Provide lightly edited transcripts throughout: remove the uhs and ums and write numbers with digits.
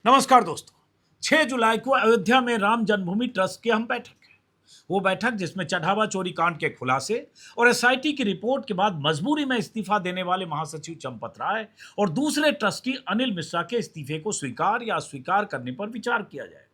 नमस्कार दोस्तों। 6 जुलाई को अयोध्या में राम जन्मभूमि ट्रस्ट की अहम बैठक है। वो बैठक जिसमें चढ़ावा चोरी कांड के खुलासे और एसआईटी की रिपोर्ट के बाद मजबूरी में इस्तीफा देने वाले महासचिव चंपत राय और दूसरे ट्रस्टी अनिल मिश्रा के इस्तीफे को स्वीकार या अस्वीकार करने पर विचार किया जाएगा।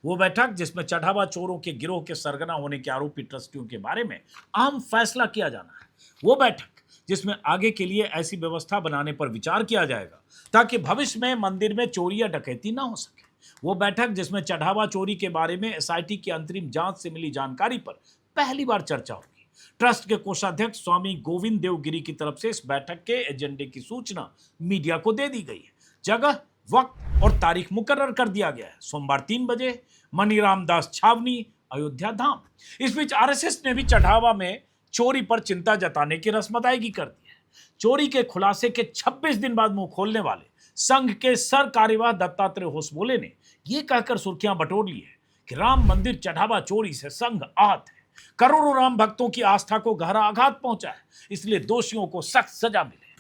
वो बैठक जिसमें चढ़ावा चोरों के गिरोह के सरगना होने के आरोपी ट्रस्टियों के बारे में अहम फैसला किया जाना है। वो बैठक जिसमें आगे के लिए ऐसी व्यवस्था बनाने पर विचार किया जाएगा ताकि भविष्य में मंदिर में चोरी या डकैती ना हो सके। वो बैठक जिसमें चढ़ावा चोरी के बारे में एसआईटी की अंतरिम जांच से मिली जानकारी पर पहली बार चर्चा होगी। ट्रस्ट के कोषाध्यक्ष स्वामी गोविंद देव गिरी की तरफ से इस बैठक के एजेंडे की सूचना मीडिया को दे दी गई है। जगह, वक्त और तारीख मुकर्रर कर दिया गया है। सोमवार 3 बजे, मनीराम दास छावनी, अयोध्या धाम। इस बीच आरएसएस ने भी चढ़ावा में चोरी पर चिंता जताने की रस्म अदायगी कर दी है। चोरी के खुलासे के 26 दिन बाद मुंह खोलने वाले संघ के सर कार्यवाह दत्तात्रेय होसबोले ने यह कहकर सुर्खियां बटोर ली है कि राम मंदिर चढ़ावा चोरी से संघ आहत है। करोड़ों राम भक्तों की आस्था को गहरा आघात पहुंचा है, इसलिए दोषियों को सख्त सजा मिले।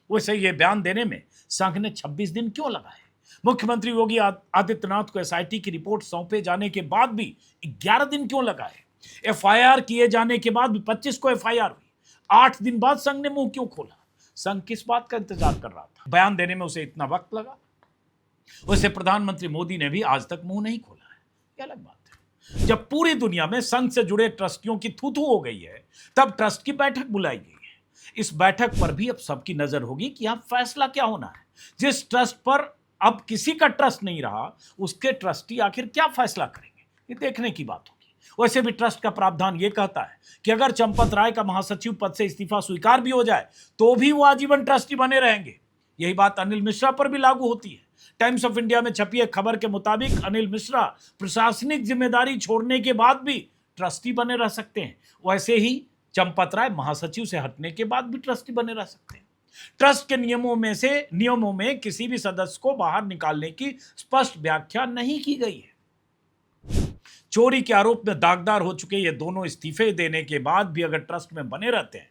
वैसे यह बयान देने में संघ ने 26 दिन क्यों लगाए? मुख्यमंत्री योगी आदित्यनाथ को एसआईटी की रिपोर्ट सौंपे जाने के बाद भी 11 दिन क्यों लगाए? एफआईआर किए जाने के बाद भी 25 को एफआईआर हुई। 8 दिन बाद संघ ने मुंह क्यों खोला? संघ किस बात का इंतजार कर रहा था? बयान देने में उसे इतना वक्त लगा। वैसे प्रधानमंत्री मोदी ने भी आज तक मुंह नहीं खोला है, ये अलग बात है। जब पूरी दुनिया में संघ से जुड़े ट्रस्टियों की थू-थू हो गई है, तब ट्रस्ट की बैठक बुलाई गई है। इस बैठक पर भी अब सबकी नजर होगी कि यहां फैसला क्या होना है। जिस ट्रस्ट पर अब किसी का ट्रस्ट नहीं रहा, उसके ट्रस्टी आखिर क्या फैसला करेंगे, ये देखने की बात होगी। वैसे भी ट्रस्ट का प्रावधान यह कहता है कि अगर चंपत राय का महासचिव पद से इस्तीफा स्वीकार भी हो जाए तो भी वो आजीवन ट्रस्टी बने रहेंगे। यही बात अनिल मिश्रा पर भी लागू होती है। टाइम्स ऑफ इंडिया में छपी एक खबर के मुताबिक अनिल मिश्रा प्रशासनिक जिम्मेदारी छोड़ने के बाद भी ट्रस्टी बने रह सकते हैं। वैसे ही चंपत राय महासचिव से हटने के बाद भी ट्रस्टी बने रह सकते हैं। ट्रस्ट के नियमों में किसी भी सदस्य को बाहर निकालने की स्पष्ट व्याख्या नहीं की गई है। चोरी के आरोप में दागदार हो चुके ये दोनों इस्तीफे देने के बाद भी अगर ट्रस्ट में बने रहते हैं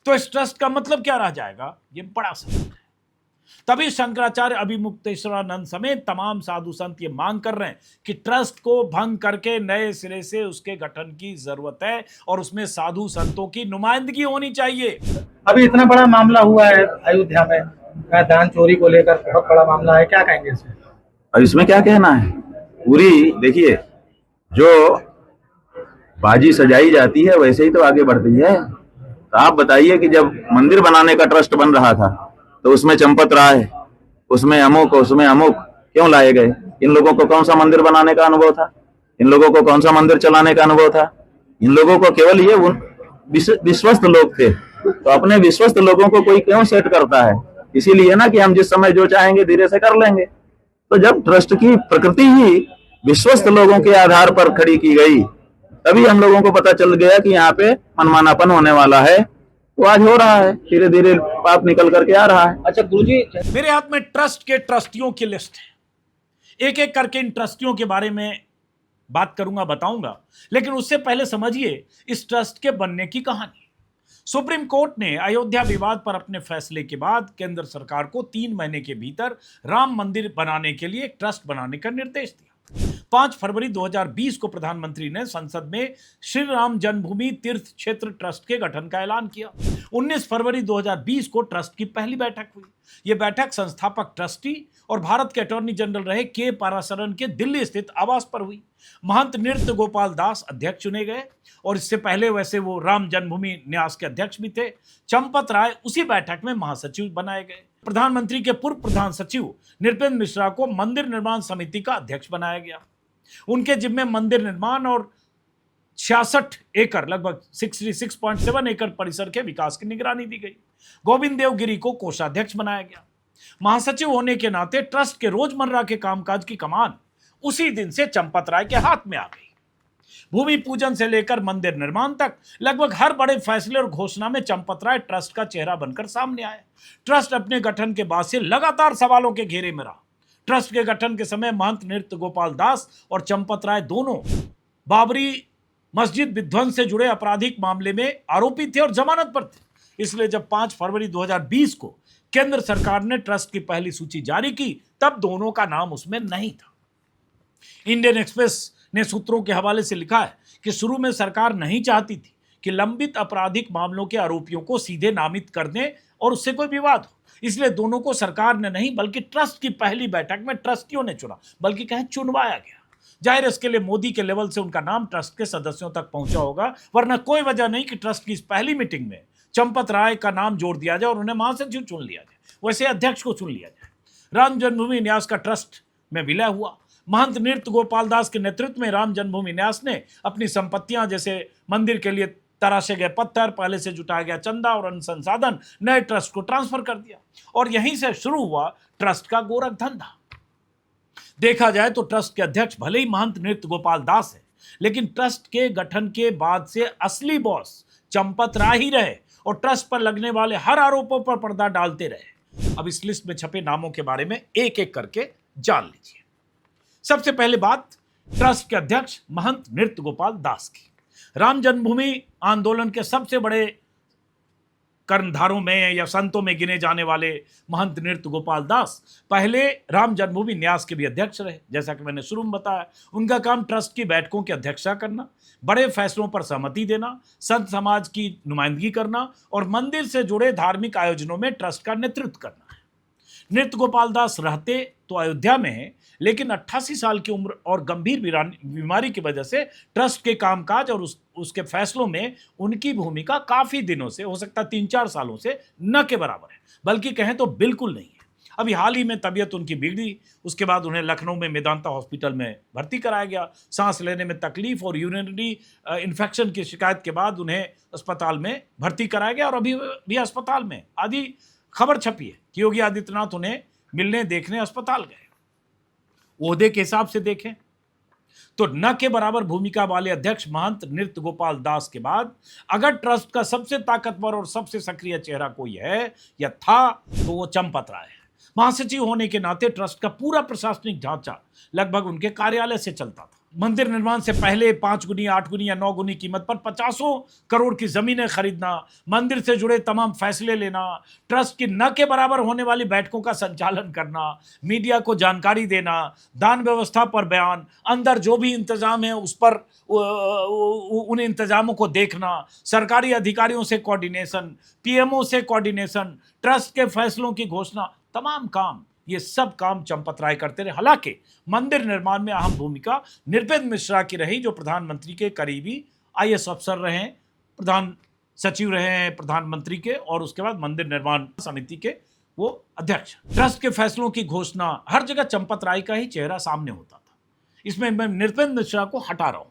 तो इस ट्रस्ट का मतलब क्या रह जाएगा, ये बड़ा सवाल है। तभी शंकराचार्य अभिमुक्तेश्वरानंद समेत तमाम साधु संत ये मांग कर रहे हैं कि ट्रस्ट को भंग करके नए सिरे से उसके गठन की जरूरत है और उसमें साधु संतों की नुमाइंदगी होनी चाहिए। अभी इतना बड़ा मामला हुआ है अयोध्या में, दान चोरी को लेकर बहुत बड़ा मामला है, क्या कहेंगे इसमें? अब इसमें क्या कहना है? पूरी देखिए, जो बाजी सजाई जाती है वैसे ही तो आगे बढ़ती है। तो आप बताइए कि जब मंदिर बनाने का ट्रस्ट बन रहा था तो उसमें चंपत राय, उसमें अमुक क्यों लाए गए? इन लोगों को कौन सा मंदिर बनाने का अनुभव था? इन लोगों को कौन सा मंदिर चलाने का अनुभव था? इन लोगों को केवल ये विश्वस्त लोग थे। तो अपने विश्वस्त लोगों को कोई क्यों सेट करता है? इसीलिए ना कि हम जिस समय जो चाहेंगे धीरे से कर लेंगे। तो जब ट्रस्ट की प्रकृति ही विश्वस्त लोगों के आधार पर खड़ी की गई, तभी हम लोगों को पता चल गया कि यहाँ पे मनमानापन होने वाला है। वो आज हो रहा है, धीरे धीरे पाप निकल करके आ रहा है। अच्छा गुरुजी, मेरे हाथ में ट्रस्ट के ट्रस्टियों की लिस्ट है। एक एक करके इन ट्रस्टियों के बारे में बात करूंगा, बताऊंगा, लेकिन उससे पहले समझिए इस ट्रस्ट के बनने की कहानी। सुप्रीम कोर्ट ने अयोध्या विवाद पर अपने फैसले के बाद केंद्र सरकार को 3 महीने के भीतर राम मंदिर बनाने के लिए एक ट्रस्ट बनाने का निर्देश दिया। 5 फरवरी 2020 को प्रधानमंत्री ने संसद में श्री राम जन्मभूमि तीर्थ क्षेत्र ट्रस्ट के गठन का ऐलान किया। 19 फरवरी 2020 को ट्रस्ट की पहली बैठक हुई। यह बैठक संस्थापक ट्रस्टी और भारत के अटॉर्नी जनरल रहे के पारासरन के दिल्ली स्थित आवास पर हुई। महंत नृत्य गोपाल दास अध्यक्ष चुने गए और इससे पहले वैसे वो राम जन्मभूमि न्यास के अध्यक्ष भी थे। चंपत राय उसी बैठक में महासचिव बनाए गए। प्रधानमंत्री के पूर्व प्रधान सचिव नृपेंद्र मिश्रा को मंदिर निर्माण समिति का अध्यक्ष बनाया गया। उनके जिम्मे मंदिर निर्माण और 66 एकड़ लगभग 66.7 एकड़ परिसर के विकास की निगरानी दी गई। गोविंद देव गिरी को कोषाध्यक्ष बनाया गया। महासचिव होने के नाते ट्रस्ट के रोजमर्रा के कामकाज की कमान उसी दिन से चंपत राय के हाथ में आ गई। भूमि पूजन से लेकर मंदिर निर्माण तक लगभग हर बड़े फैसले और घोषणा में चंपत राय ट्रस्ट का चेहरा बनकर सामने आए। ट्रस्ट अपने गठन के बाद से लगातार सवालों के घेरे में रहा। ट्रस्ट के गठन के समय महंत नृत्य गोपाल दास और चंपत राय दोनों बाबरी मस्जिद विध्वंस से जुड़े आपराधिक मामले में आरोपी थे और जमानत पर थे। इसलिए जब 5 फरवरी 2020 को केंद्र सरकार ने ट्रस्ट की पहली सूची जारी की तब दोनों का नाम उसमें नहीं था। इंडियन एक्सप्रेस ने सूत्रों के हवाले से लिखा है कि शुरू में सरकार नहीं चाहती थी कि लंबित आपराधिक मामलों के आरोपियों को सीधे नामित कर दें और उससे कोई विवाद हो, इसलिए दोनों को सरकार ने नहीं बल्कि ट्रस्ट की पहली बैठक में ट्रस्टियों ने चुना, बल्कि कहें चुनवाया गया। जाहिर इसके लिए मोदी के लेवल से उनका नाम ट्रस्ट के सदस्यों तक पहुंचा होगा, वरना कोई वजह नहीं कि ट्रस्ट की इस पहली मीटिंग में चंपत राय का नाम जोड़ दिया जाए और उन्हें महासचिव चुन लिया जाए, वैसे अध्यक्ष को चुन लिया जाए। राम जन्मभूमि न्यास का ट्रस्ट में विलय हुआ। महंत नृत्य गोपाल दास के नेतृत्व में राम जन्मभूमि न्यास ने अपनी संपत्तियां जैसे मंदिर के लिए तराशे गए पत्थर, पहले से जुटाया गया चंदा और अन्य संसाधन नए ट्रस्ट को ट्रांसफर कर दिया और यहीं से शुरू हुआ ट्रस्ट का गोरख धंधा। देखा जाए तो ट्रस्ट के अध्यक्ष भले ही महंत नृत्य गोपाल दास है, लेकिन ट्रस्ट के गठन के बाद से असली बॉस चंपत राय ही रहे और ट्रस्ट पर लगने वाले हर आरोपों पर पर्दा डालते रहे। अब इस लिस्ट में छपे नामों के बारे में एक एक करके जान लीजिए। सबसे पहले बात ट्रस्ट के अध्यक्ष महंत नृत्य गोपाल दास की। राम जन्मभूमि आंदोलन के सबसे बड़े कर्णधारों में या संतों में गिने जाने वाले महंत नृत्य गोपाल दास पहले राम जन्मभूमि न्यास के भी अध्यक्ष रहे। जैसा कि मैंने शुरू में बताया, उनका काम ट्रस्ट की बैठकों की अध्यक्षता करना, बड़े फैसलों पर सहमति देना, संत समाज की नुमाइंदगी करना और मंदिर से जुड़े धार्मिक आयोजनों में ट्रस्ट का नेतृत्व करना है। नृत्य गोपाल दास रहते तो अयोध्या में है, लेकिन 88 साल की उम्र और गंभीर बीमारी की वजह से ट्रस्ट के कामकाज और उसके फैसलों में उनकी भूमिका काफी दिनों से, हो सकता 3-4 सालों से न के बराबर है, बल्कि कहें तो बिल्कुल नहीं है। अभी हाल ही में तबीयत उनकी बिगड़ी, उसके बाद उन्हें लखनऊ में मेदांता हॉस्पिटल में भर्ती कराया गया। सांस लेने में तकलीफ और यूरिनरी इन्फेक्शन की शिकायत के बाद उन्हें अस्पताल में भर्ती कराया गया और अभी भी अस्पताल में। आदि खबर छपी है कि योगी आदित्यनाथ उन्हें मिलने देखने अस्पताल गए। ओहदे के हिसाब से देखें तो न के बराबर भूमिका वाले अध्यक्ष महंत नृत्य गोपाल दास के बाद अगर ट्रस्ट का सबसे ताकतवर और सबसे सक्रिय चेहरा कोई है या था तो वो चंपत राय है। महासचिव होने के नाते ट्रस्ट का पूरा प्रशासनिक ढांचा लगभग उनके कार्यालय से चलता था। मंदिर निर्माण से पहले 5 गुनी, 8 गुनी या 9 गुनी कीमत पर 50 करोड़ की जमीनें खरीदना, मंदिर से जुड़े तमाम फैसले लेना, ट्रस्ट की न के बराबर होने वाली बैठकों का संचालन करना, मीडिया को जानकारी देना, दान व्यवस्था पर बयान, अंदर जो भी इंतजाम है उस पर उन इंतजामों को देखना, सरकारी अधिकारियों से कोऑर्डिनेशन, पीएमओ से कोऑर्डिनेशन, ट्रस्ट के फैसलों की घोषणा, तमाम काम, ये सब काम चंपत राय करते रहे। हालांकि मंदिर निर्माण में अहम भूमिका नृपेंद्र मिश्रा की रही, जो प्रधानमंत्री के करीबी आईएएस अफसर रहे, प्रधान सचिव रहे हैं प्रधानमंत्री के, और उसके बाद मंदिर निर्माण समिति के वो अध्यक्ष। ट्रस्ट के फैसलों की घोषणा हर जगह चंपत राय का ही चेहरा सामने होता था। इसमें मैं नृपेंद्र मिश्रा को हटा रहा हूं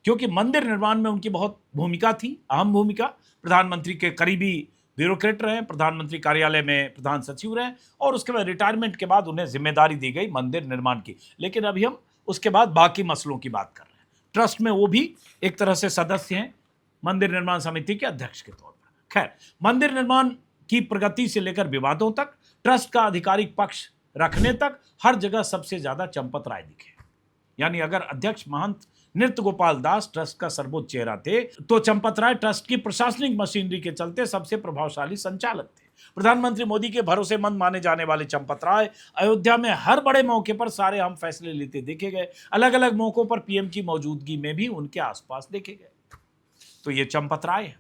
क्योंकि मंदिर निर्माण में उनकी बहुत भूमिका थी, अहम भूमिका। प्रधानमंत्री के करीबी ब्यूरोक्रेट रहे, प्रधानमंत्री कार्यालय में प्रधान सचिव रहे और उसके बाद रिटायरमेंट के बाद उन्हें जिम्मेदारी दी गई मंदिर निर्माण की। लेकिन अभी हम उसके बाद बाकी मसलों की बात कर रहे हैं। ट्रस्ट में वो भी एक तरह से सदस्य हैं मंदिर निर्माण समिति के अध्यक्ष के तौर पर। खैर, मंदिर निर्माण की प्रगति से लेकर विवादों तक, ट्रस्ट का आधिकारिक पक्ष रखने तक हर जगह सबसे ज्यादा चंपत राय दिखे। यानी अगर अध्यक्ष महंत नृत्य गोपाल दास ट्रस्ट का सर्वोच्च चेहरा थे तो चंपत राय ट्रस्ट की प्रशासनिक मशीनरी के चलते सबसे प्रभावशाली संचालक थे। प्रधानमंत्री मोदी के भरोसेमंद माने जाने वाले चंपत राय अयोध्या में हर बड़े मौके पर सारे अहम फैसले लेते देखे गए। अलग अलग मौकों पर पीएम की मौजूदगी में भी उनके आसपास देखे गए। तो ये चंपत राय है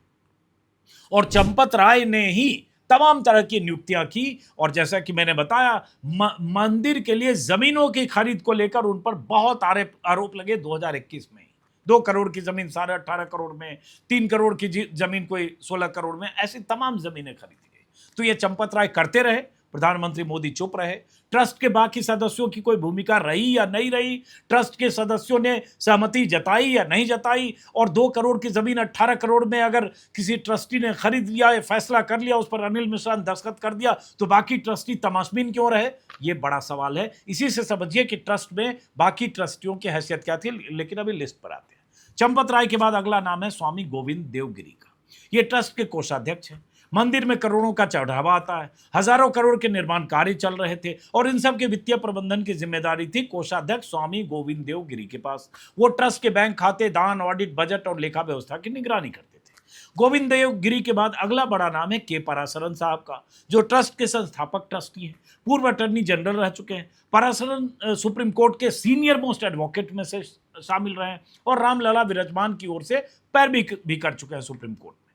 और चंपत राय ने ही तमाम तरह की नियुक्तियां की और जैसा कि मैंने बताया मंदिर के लिए जमीनों की खरीद को लेकर उन पर बहुत आरोप लगे। 2021 में 2 करोड़ की जमीन 18.5 करोड़ में, 3 करोड़ की जमीन कोई 16 करोड़ में, ऐसी तमाम जमीनें खरीदी गई। तो ये चंपत राय करते रहे, प्रधानमंत्री मोदी चुप रहे। ट्रस्ट के बाकी सदस्यों की कोई भूमिका रही या नहीं रही, ट्रस्ट के सदस्यों ने सहमति जताई या नहीं जताई, और 2 करोड़ की जमीन 18 करोड़ में अगर किसी ट्रस्टी ने खरीद लिया या फैसला कर लिया, उस पर अनिल मिश्रा ने दस्तखत कर दिया, तो बाकी ट्रस्टी तमाशबीन क्यों रहे? ये बड़ा सवाल है। इसी से समझिए कि ट्रस्ट में बाकी ट्रस्टियों की हैसियत क्या थी। लेकिन अभी लिस्ट पर आते हैं। चंपत राय के बाद अगला नाम है स्वामी गोविंद देवगिरी का। ये ट्रस्ट के कोषाध्यक्ष हैं। मंदिर में करोड़ों का चढ़ावा आता है, हजारों करोड़ के निर्माण कार्य चल रहे थे और इन सब के वित्तीय प्रबंधन की जिम्मेदारी थी कोषाध्यक्ष स्वामी गोविंद देवगिरी के पास। वो ट्रस्ट के बैंक खाते, दान, ऑडिट, बजट और लेखा व्यवस्था की निगरानी करते थे। गोविंद देव गिरी के बाद अगला बड़ा नाम है के पराशरन साहब का, जो ट्रस्ट के संस्थापक ट्रस्टी हैं, पूर्व अटॉर्नी जनरल रह चुके हैं। पराशरन सुप्रीम कोर्ट के सीनियर मोस्ट एडवोकेट में से शामिल रहे हैं और रामलला विराजमान की ओर से पैरवी भी कर चुके हैं सुप्रीम कोर्ट में,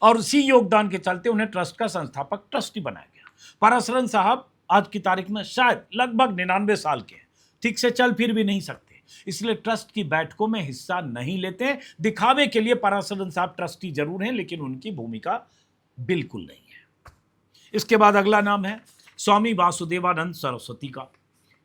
और इसी योगदान के चलते उन्हें ट्रस्ट का संस्थापक ट्रस्टी बनाया गया। पराशरन साहब आज की तारीख में शायद लगभग 99 साल के हैं, ठीक से चल फिर भी नहीं सकते, इसलिए ट्रस्ट की बैठकों में हिस्सा नहीं लेते हैं। दिखावे के लिए पराशरन साहब ट्रस्टी जरूर हैं, लेकिन उनकी भूमिका बिल्कुल नहीं है। इसके बाद अगला नाम है स्वामी वासुदेवानंद सरस्वती का।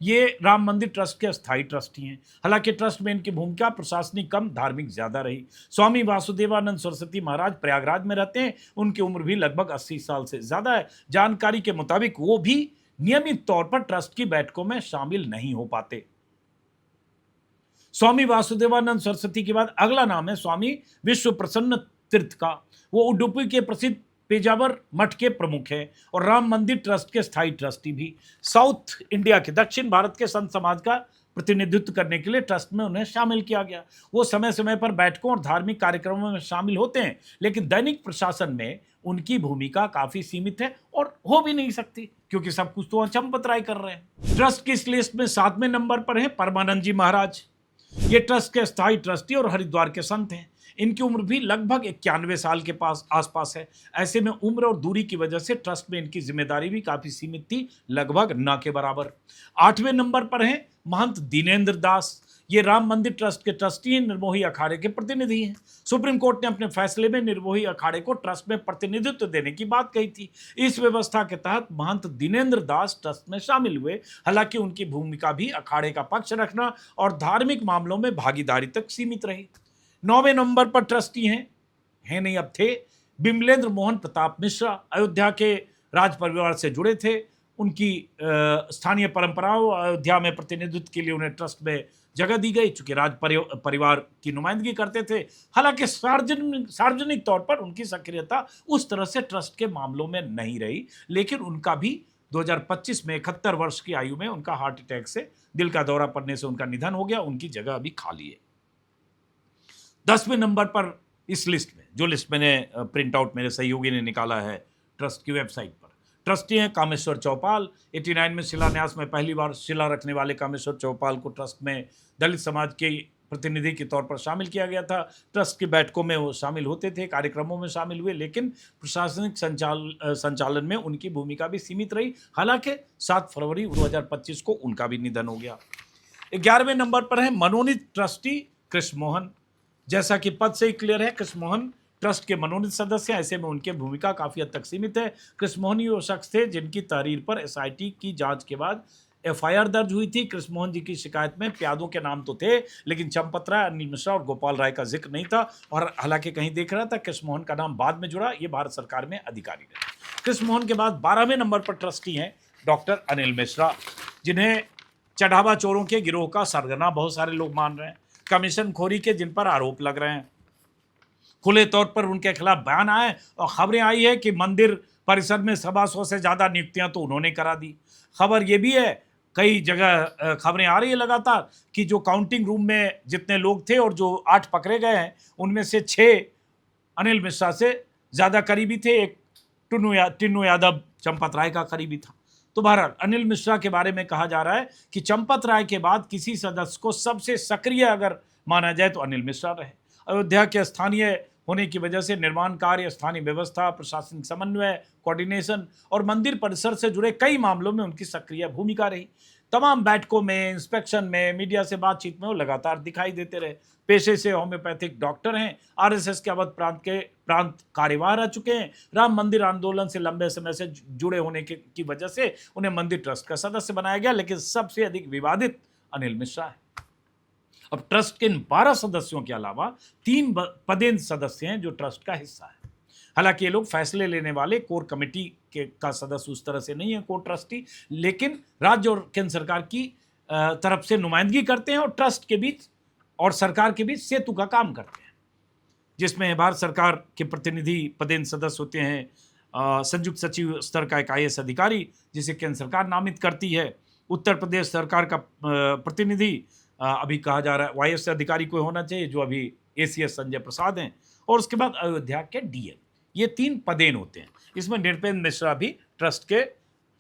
ये राम मंदिर ट्रस्ट के अस्थायी ट्रस्टी हैं। हालांकि ट्रस्ट में इनकी भूमिका प्रशासनिक कम, धार्मिक ज्यादा रही। स्वामी वासुदेवानंद सरस्वती महाराज प्रयागराज में रहते हैं। उनकी उम्र भी लगभग 80 साल से ज्यादा है। जानकारी के मुताबिक वो भी नियमित तौर पर ट्रस्ट की बैठकों में शामिल नहीं हो पाते। स्वामी वासुदेवानंद सरस्वती के बाद अगला नाम है स्वामी विश्व प्रसन्न तीर्थ का। वो उडुपी के प्रसिद्ध पेजावर मठ के प्रमुख हैं और राम मंदिर ट्रस्ट के स्थायी ट्रस्टी भी। साउथ इंडिया के, दक्षिण भारत के संत समाज का प्रतिनिधित्व करने के लिए ट्रस्ट में उन्हें शामिल किया गया। वो समय समय पर बैठकों और धार्मिक कार्यक्रमों में शामिल होते हैं, लेकिन दैनिक प्रशासन में उनकी भूमिका काफी सीमित है और हो भी नहीं सकती, क्योंकि सब कुछ तो चंपतराय कर रहे हैं। ट्रस्ट की इस लिस्ट में 7वें नंबर पर है परमानंद जी महाराज। ये ट्रस्ट के स्थायी ट्रस्टी और हरिद्वार के संत हैं। इनकी उम्र भी लगभग 91 साल के आसपास है। ऐसे में उम्र और दूरी की वजह से ट्रस्ट में इनकी जिम्मेदारी भी काफी सीमित थी, लगभग न के बराबर। 8वें नंबर पर हैं महंत दीनेन्द्र दास। ये राम मंदिर ट्रस्ट के ट्रस्टी हैं, निर्मोही अखाड़े के प्रतिनिधि हैं। सुप्रीम कोर्ट ने अपने फैसले में निर्मोही अखाड़े को ट्रस्ट में प्रतिनिधित्व देने की बात कही थी। इस व्यवस्था के तहत महंत दीनेन्द्र दास ट्रस्ट में शामिल हुए। हालांकि उनकी भूमिका भी अखाड़े का पक्ष रखना और धार्मिक मामलों में भागीदारी तक सीमित रही। 9वें नंबर पर ट्रस्टी हैं नहीं, अब थे बिमलेंद्र मोहन प्रताप मिश्रा। अयोध्या के राज परिवार से जुड़े थे। उनकी स्थानीय परंपराओं अयोध्या में प्रतिनिधित्व के लिए उन्हें ट्रस्ट में जगह दी गई, चूंकि राज परिवार की नुमाइंदगी करते थे। हालांकि सार्वजनिक तौर पर उनकी सक्रियता उस तरह से ट्रस्ट के मामलों में नहीं रही, लेकिन उनका भी 2025 में 71 वर्ष की आयु में उनका हार्ट अटैक से, दिल का दौरा पड़ने से उनका निधन हो गया। उनकी जगह अभी खाली है। 10वें नंबर पर इस लिस्ट में, जो लिस्ट मैंने प्रिंट आउट मेरे सहयोगी ने निकाला है ट्रस्ट की वेबसाइट पर, ट्रस्टी हैं कामेश्वर चौपाल। 89 में शिलान्यास में पहली बार शिला रखने वाले कामेश्वर चौपाल को ट्रस्ट में दलित समाज के प्रतिनिधि के तौर पर शामिल किया गया था। ट्रस्ट की बैठकों में वो शामिल होते थे, कार्यक्रमों में शामिल हुए, लेकिन प्रशासनिक संचालन में उनकी भूमिका भी सीमित रही। हालांकि 7 फरवरी 2025 को उनका भी निधन हो गया। 11वें नंबर पर है मनोनीत ट्रस्टी कृष्ण मोहन। जैसा कि पद से ही क्लियर है, कृष्ण मोहन ट्रस्ट के मनोनीत सदस्य हैं। ऐसे में उनकी भूमिका काफी हद तक सीमित है। कृष्ण मोहन ही वो शख्स थे जिनकी तहरीर पर एसआईटी की जांच के बाद एफआईआर दर्ज हुई थी। कृष्ण मोहन जी की शिकायत में प्यादों के नाम तो थे, लेकिन चंपत राय, अनिल मिश्रा और गोपाल राय का जिक्र नहीं था। और हालांकि कहीं देख रहा था कृष्ण मोहन का नाम बाद में जुड़ा, ये भारत सरकार में अधिकारी रहे। कृष्ण मोहन के बाद 12वें नंबर पर ट्रस्टी हैं डॉक्टर अनिल मिश्रा, जिन्हें चढ़ावा चोरों के गिरोह का सरगना बहुत सारे लोग मान रहे हैं। कमीशन खोरी के जिन पर आरोप लग रहे हैं, खुले तौर पर उनके खिलाफ बयान आए और खबरें आई है कि मंदिर परिसर में 125 से ज़्यादा नियुक्तियां तो उन्होंने करा दी। खबर ये भी है, कई जगह खबरें आ रही है लगातार, कि जो काउंटिंग रूम में जितने लोग थे और जो 8 पकड़े गए हैं, उनमें से 6 अनिल मिश्रा से ज़्यादा करीबी थे। एक टिन्नू यादव चंपत राय का करीबी था। तो बहरहाल अनिल मिश्रा के बारे में कहा जा रहा है कि चंपत राय के बाद किसी सदस्य को सबसे सक्रिय अगर माना जाए तो अनिल मिश्रा रहे। अयोध्या के स्थानीय होने की वजह से निर्माण कार्य, स्थानीय व्यवस्था, प्रशासनिक समन्वय, कोऑर्डिनेशन और मंदिर परिसर से जुड़े कई मामलों में उनकी सक्रिय भूमिका रही। तमाम बैठकों में, इंस्पेक्शन में, मीडिया से बातचीत में वो लगातार दिखाई देते रहे। पेशे से होम्योपैथिक डॉक्टर हैं। आरएसएस के अवध प्रांत कार्यवाह रह चुके हैं। राम मंदिर आंदोलन से लंबे समय से जुड़े होने की वजह से उन्हें मंदिर ट्रस्ट का सदस्य बनाया गया, लेकिन सबसे अधिक विवादित अनिल मिश्रा है। अब ट्रस्ट के इन 12 सदस्यों के अलावा 3 पदेन सदस्य हैं जो ट्रस्ट का हिस्सा है। हालांकि ये लोग फैसले लेने वाले कोर कमेटी का सदस्य उस तरह से नहीं है, कोर ट्रस्टी, लेकिन राज्य और केंद्र सरकार की तरफ से नुमाइंदगी करते हैं और ट्रस्ट के बीच और सरकार के बीच सेतु का काम करते हैं, जिसमें भारत सरकार के प्रतिनिधि पदेन सदस्य होते हैं संयुक्त सचिव स्तर का एक IAS अधिकारी, जिसे केंद्र सरकार नामित करती है। उत्तर प्रदेश सरकार का प्रतिनिधि अभी कहा जा रहा है वाईएस अधिकारी कोई होना चाहिए, जो अभी ACS संजय प्रसाद हैं। और उसके बाद अयोध्या के डीएम। ये 3 पदेन होते हैं। इसमें नृपेंद्र मिश्रा भी ट्रस्ट के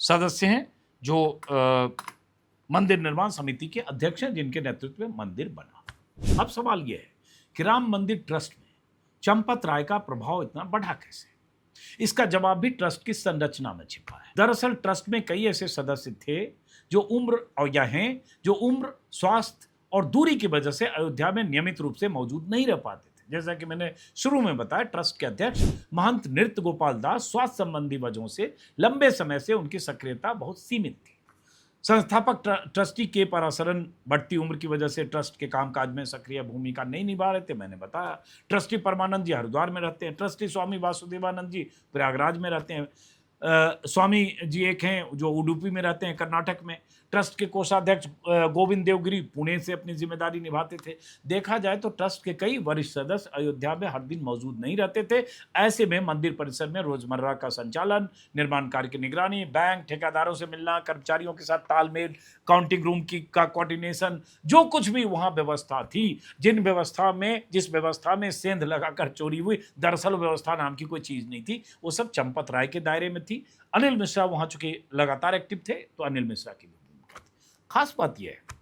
सदस्य हैं, जो मंदिर निर्माण समिति के अध्यक्ष हैं, जिनके नेतृत्व में मंदिर बना। अब सवाल यह है कि राम मंदिर ट्रस्ट में चंपत राय का प्रभाव इतना बढ़ा कैसे? इसका जवाब भी ट्रस्ट की संरचना में छिपा है। दरअसल ट्रस्ट में कई ऐसे सदस्य थे जो उम्र, स्वास्थ्य और दूरी की वजह से अयोध्या में नियमित रूप से मौजूद नहीं रह पाते थे। जैसा कि मैंने शुरू में बताया, ट्रस्ट के अध्यक्ष महंत नृत्य गोपाल दास स्वास्थ्य संबंधी वजहों से लंबे समय से उनकी सक्रियता बहुत सीमित थी। संस्थापक ट्रस्टी के पराशरन बढ़ती उम्र की वजह से ट्रस्ट के कामकाज में सक्रिय भूमिका नहीं निभा रहे थे। मैंने बताया, ट्रस्टी परमानंद जी हरिद्वार में रहते हैं, ट्रस्टी स्वामी वासुदेवानंद जी प्रयागराज में रहते हैं, स्वामी जी एक हैं जो उडुपी में रहते हैं कर्नाटक में। ट्रस्ट के कोषाध्यक्ष गोविंद देवगिरी पुणे से अपनी जिम्मेदारी निभाते थे। देखा जाए तो ट्रस्ट के कई वरिष्ठ सदस्य अयोध्या में हर दिन मौजूद नहीं रहते थे। ऐसे में मंदिर परिसर में रोजमर्रा का संचालन, निर्माण कार्य की निगरानी, बैंक ठेकेदारों से मिलना, कर्मचारियों के साथ तालमेल, काउंटिंग रूम का कोऑर्डिनेशन, जो कुछ भी वहां व्यवस्था थी, जिस व्यवस्था में सेंध लगाकर चोरी हुई, दरअसल व्यवस्था नाम की कोई चीज नहीं थी, वो सब चंपत राय के दायरे में थी। अनिल मिश्रा वहां चूंकि लगातार एक्टिव थे, तो अनिल मिश्रा की भूमिका थी। खास बात यह है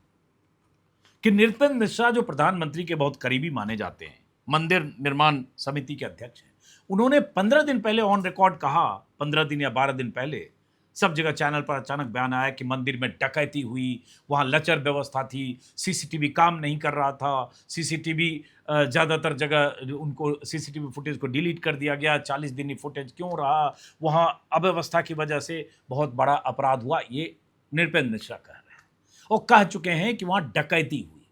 कि नृपेंद्र मिश्रा जो प्रधानमंत्री के बहुत करीबी माने जाते हैं, मंदिर निर्माण समिति के अध्यक्ष हैं, उन्होंने 15 दिन पहले ऑन रिकॉर्ड कहा, 15 दिन या 12 दिन पहले सब जगह चैनल पर अचानक बयान आया कि मंदिर में डकैती हुई, वहां लचर व्यवस्था थी, सीसीटीवी काम नहीं कर रहा था, सीसीटीवी ज़्यादातर जगह उनको सीसीटीवी फुटेज को डिलीट कर दिया गया, 40 दिन फुटेज क्यों रहा, वहां अव्यवस्था की वजह से बहुत बड़ा अपराध हुआ। ये नृपेंद्र मिश्रा कह रहे हैं और कह चुके हैं कि वहां डकैती हुई,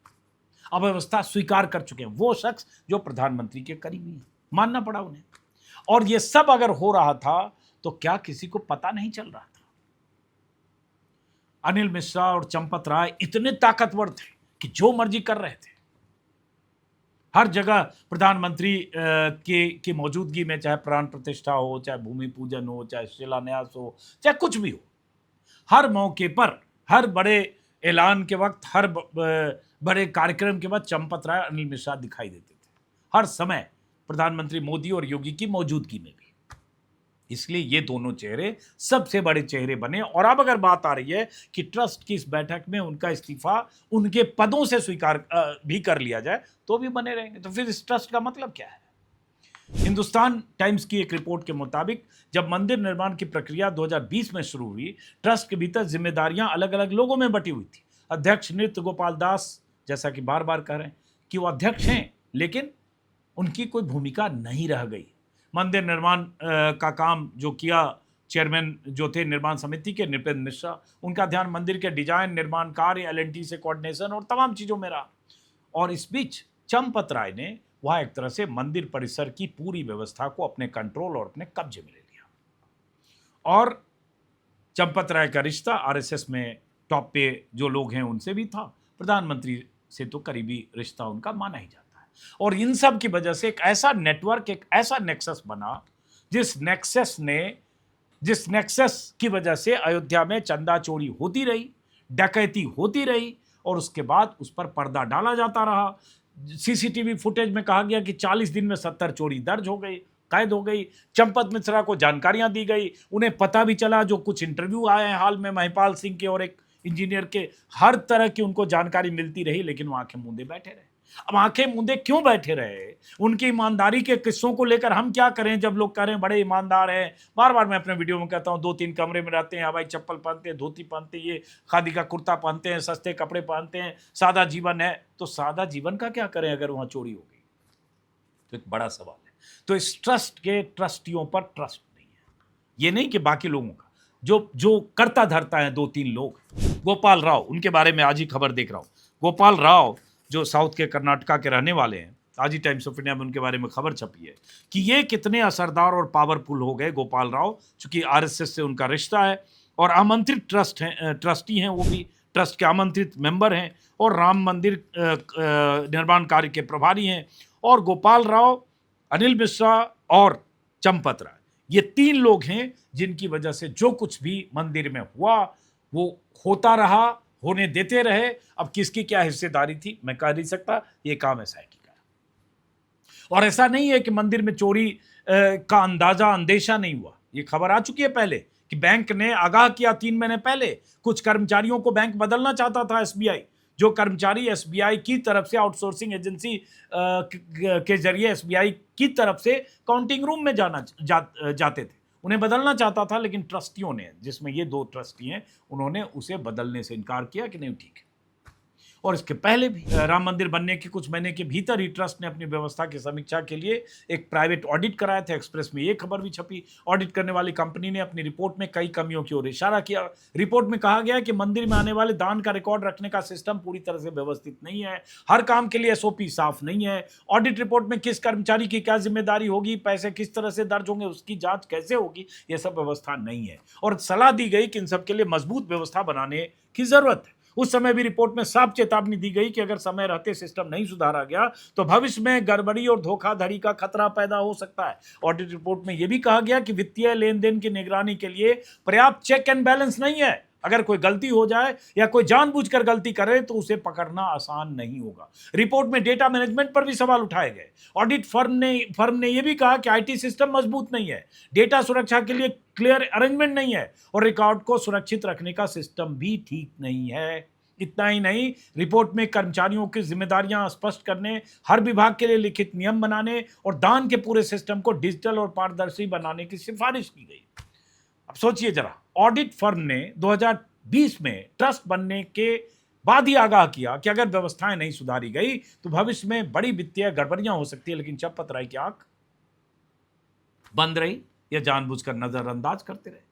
अव्यवस्था स्वीकार कर चुके हैं वो शख्स जो प्रधानमंत्री के करीबी हैं, मानना पड़ा उन्हें। और ये सब अगर हो रहा था तो क्या किसी को पता नहीं चल रहा था? अनिल मिश्रा और चंपत राय इतने ताकतवर थे कि जो मर्जी कर रहे थे। हर जगह प्रधानमंत्री की मौजूदगी में, चाहे प्राण प्रतिष्ठा हो, चाहे भूमि पूजन हो, चाहे शिलान्यास हो, चाहे कुछ भी हो, हर मौके पर, हर बड़े ऐलान के वक्त, हर बड़े कार्यक्रम के बाद चंपत राय, अनिल मिश्रा दिखाई देते थे, हर समय प्रधानमंत्री मोदी और योगी की मौजूदगी में भी। इसलिए ये दोनों चेहरे सबसे बड़े चेहरे बने। और अब अगर बात आ रही है कि ट्रस्ट की इस बैठक में उनका इस्तीफा उनके पदों से स्वीकार भी कर लिया जाए तो भी बने रहेंगे, तो फिर इस ट्रस्ट का मतलब क्या है? हिंदुस्तान टाइम्स की एक रिपोर्ट के मुताबिक जब मंदिर निर्माण की प्रक्रिया 2020 में शुरू हुई, ट्रस्ट के भीतर जिम्मेदारियां अलग अलग लोगों में बटी हुई थी। अध्यक्ष नृत्य गोपाल दास, जैसा कि बार बार कह रहे हैं कि वो अध्यक्ष हैं, लेकिन उनकी कोई भूमिका नहीं रह गई। मंदिर निर्माण का काम जो किया, चेयरमैन जो थे निर्माण समिति के नृपेंद्र मिश्रा, उनका ध्यान मंदिर के डिजाइन, निर्माण कार्य, LNT से कोऑर्डिनेशन और तमाम चीज़ों में रहा। और इस बीच चंपत राय ने वहाँ एक तरह से मंदिर परिसर की पूरी व्यवस्था को अपने कंट्रोल और अपने कब्जे में ले लिया। और चंपत राय का रिश्ता RSS में टॉप पे जो लोग हैं उनसे भी था, प्रधानमंत्री से तो करीबी रिश्ता उनका माना ही जाता है। और इन सब की वजह से एक ऐसा नेटवर्क, एक ऐसा नेक्सस बना, जिस नेक्सस की वजह से अयोध्या में चंदा चोरी होती रही, डकैती होती रही, और उसके बाद उस पर पर्दा डाला जाता रहा। सीसीटीवी फुटेज में कहा गया कि 40 दिन में 70 चोरी दर्ज हो गई, कैद हो गई। चंपत मिश्रा को जानकारियां दी गई, उन्हें पता भी चला, जो कुछ इंटरव्यू आए हैं हाल में महिपाल सिंह के और एक इंजीनियर के, हर तरह की उनको जानकारी मिलती रही, लेकिन वो आंखें मूंदे बैठे रहे। अब आंखें मूंदे क्यों बैठे रहे? उनकी ईमानदारी के किस्सों को लेकर हम क्या करें जब लोग कह रहे हैं बड़े ईमानदार हैं। बार बार मैं अपने वीडियो में कहता हूं, 2-3 कमरे में रहते हैं, हवाई चप्पल पहनते हैं, धोती पहनते हैं, ये खादी का कुर्ता पहनते हैं, सस्ते कपड़े पहनते हैं, सादा जीवन है। तो सादा जीवन का क्या करें अगर वहां चोरी हो गई? तो एक बड़ा सवाल है। तो इस ट्रस्ट के ट्रस्टियों पर ट्रस्ट नहीं है। ये नहीं कि बाकी लोगों का, जो करता धरता है 2-3 लोग। गोपाल राव, उनके बारे में आज ही खबर देख रहा हूं। गोपाल राव जो साउथ के कर्नाटका के रहने वाले हैं, आज ही टाइम्स ऑफ इंडिया में उनके बारे में खबर छपी है कि ये कितने असरदार और पावरफुल हो गए गोपाल राव, चूंकि RSS से उनका रिश्ता है और आमंत्रित ट्रस्टी हैं, वो भी ट्रस्ट के आमंत्रित मेंबर हैं और राम मंदिर निर्माण कार्य के प्रभारी हैं। और गोपाल राव, अनिल मिश्रा और चंपत राय, ये 3 लोग हैं जिनकी वजह से जो कुछ भी मंदिर में हुआ वो होता रहा, होने देते रहे। अब किसकी क्या हिस्सेदारी थी मैं कह नहीं सकता, ये काम SIT का है। और ऐसा नहीं है कि मंदिर में चोरी का अंदेशा नहीं हुआ। ये खबर आ चुकी है पहले कि बैंक ने आगाह किया 3 महीने पहले, कुछ कर्मचारियों को बैंक बदलना चाहता था एसबीआई। जो कर्मचारी एसबीआई की तरफ से आउटसोर्सिंग एजेंसी के जरिए एसबीआई की तरफ से काउंटिंग रूम में जाते थे, उन्हें बदलना चाहता था, लेकिन ट्रस्टियों ने, जिसमें ये 2 ट्रस्टी हैं, उन्होंने उसे बदलने से इनकार किया कि नहीं ठीक है। और इसके पहले भी राम मंदिर बनने के कुछ महीने के भीतर ही ट्रस्ट ने अपनी व्यवस्था की समीक्षा के लिए एक प्राइवेट ऑडिट कराया था। एक्सप्रेस में ये खबर भी छपी। ऑडिट करने वाली कंपनी ने अपनी रिपोर्ट में कई कमियों की ओर इशारा किया। रिपोर्ट में कहा गया कि मंदिर में आने वाले दान का रिकॉर्ड रखने का सिस्टम पूरी तरह से व्यवस्थित नहीं है, हर काम के लिए एसओपी साफ नहीं है, ऑडिट रिपोर्ट में किस कर्मचारी की क्या जिम्मेदारी होगी, पैसे किस तरह से दर्ज होंगे, उसकी जांच कैसे होगी, यह सब व्यवस्था नहीं है। और सलाह दी गई कि इन सब के लिए मजबूत व्यवस्था बनाने की जरूरत है। उस समय भी रिपोर्ट में साफ चेतावनी दी गई कि अगर समय रहते सिस्टम नहीं सुधारा गया तो भविष्य में गड़बड़ी और धोखाधड़ी का खतरा पैदा हो सकता है। ऑडिट रिपोर्ट में यह भी कहा गया कि वित्तीय लेन देन की निगरानी के लिए पर्याप्त चेक एंड बैलेंस नहीं है। अगर कोई गलती हो जाए या कोई जानबूझकर गलती करे तो उसे पकड़ना आसान नहीं होगा। रिपोर्ट में डेटा मैनेजमेंट पर भी सवाल उठाए गए। ऑडिट फर्म ने यह भी कहा कि आईटी सिस्टम मजबूत नहीं है, डेटा सुरक्षा के लिए क्लियर अरेंजमेंट नहीं है और रिकॉर्ड को सुरक्षित रखने का सिस्टम भी ठीक नहीं है। इतना ही नहीं, रिपोर्ट में कर्मचारियों की जिम्मेदारियां स्पष्ट करने, हर विभाग के लिए लिखित नियम बनाने और दान के पूरे सिस्टम को डिजिटल और पारदर्शी बनाने की सिफारिश की गई। अब सोचिए जरा, ऑडिट फर्म ने 2020 में ट्रस्ट बनने के बाद ही आगाह किया कि अगर व्यवस्थाएं नहीं सुधारी गई तो भविष्य में बड़ी वित्तीय गड़बड़ियां हो सकती है, लेकिन चप्पतराई की आंख बंद रही या जानबूझकर नजरअंदाज करते रहे।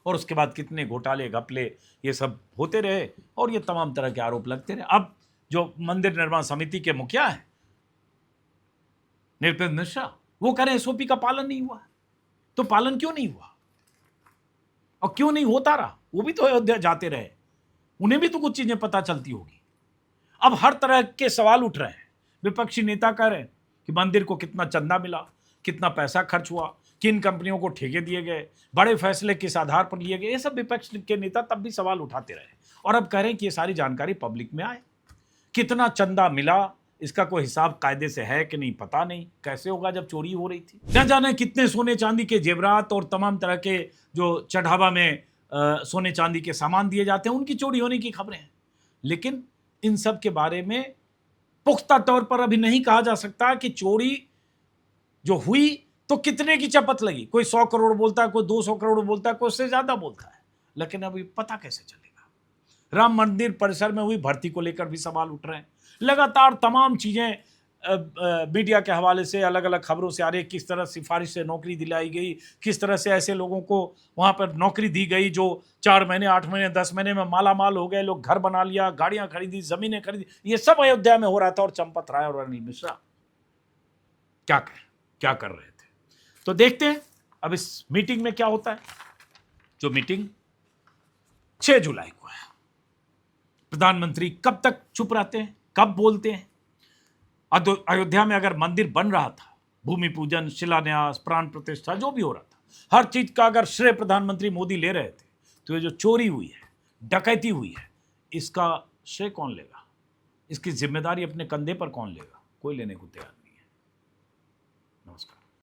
और उसके बाद कितने घोटाले घपले ये सब होते रहे और ये तमाम तरह के आरोप लगते रहे। अब जो मंदिर निर्माण समिति के मुखिया हैं नृपेंद्र मिश्रा, वो कह रहे हैं एसओपी का पालन नहीं हुआ। तो पालन क्यों नहीं हुआ और क्यों नहीं होता रहा? वो भी तो अयोध्या जाते रहे, उन्हें भी तो कुछ चीजें पता चलती होगी। अब हर तरह के सवाल उठ रहे हैं। विपक्षी नेता कह रहे हैं कि मंदिर को कितना चंदा मिला, कितना पैसा खर्च हुआ, किन कंपनियों को ठेके दिए गए, बड़े फैसले किस आधार पर लिए गए। ये सब विपक्ष के नेता तब भी सवाल उठाते रहे और अब कह रहे हैं कि ये सारी जानकारी पब्लिक में आए। कितना चंदा मिला, इसका कोई हिसाब कायदे से है कि नहीं पता नहीं। कैसे होगा जब चोरी हो रही थी? न जाने कितने सोने चांदी के जेवरात और तमाम तरह के जो चढ़ावा में सोने चांदी के सामान दिए जाते हैं, उनकी चोरी होने की खबरें हैं। लेकिन इन सब के बारे में पुख्ता तौर पर अभी नहीं कहा जा सकता कि चोरी जो हुई तो कितने की चपत लगी। कोई 100 करोड़ बोलता है, कोई 200 करोड़ बोलता है, कोई उससे ज्यादा बोलता है। लेकिन अभी पता कैसे चलेगा? राम मंदिर परिसर में हुई भर्ती को लेकर भी सवाल उठ रहे हैं। लगातार तमाम चीजें मीडिया के हवाले से अलग अलग खबरों से आ रही है। किस तरह सिफारिश से नौकरी दिलाई गई, किस तरह से ऐसे लोगों को वहां पर नौकरी दी गई जो 4 महीने, 8 महीने, 10 महीने में माला माल हो गए, लोग घर बना लिया, गाड़ियां खरीदी, जमीनें खरीदी। ये सब अयोध्या में हो रहा था और चंपत राय और अनिल मिश्रा क्या कर रहे थे। तो देखते हैं अब इस मीटिंग में क्या होता है। जो मीटिंग 6 जुलाई को है। प्रधानमंत्री कब तक चुप रहते हैं, कब बोलते हैं? अयोध्या में अगर मंदिर बन रहा था, भूमि पूजन, शिलान्यास, प्राण प्रतिष्ठा जो भी हो रहा था, हर चीज का अगर श्रेय प्रधानमंत्री मोदी ले रहे थे, तो ये जो चोरी हुई है, डकैती हुई है, इसका श्रेय कौन लेगा? इसकी जिम्मेदारी अपने कंधे पर कौन लेगा? कोई लेने को तैयार नहीं है। नमस्कार।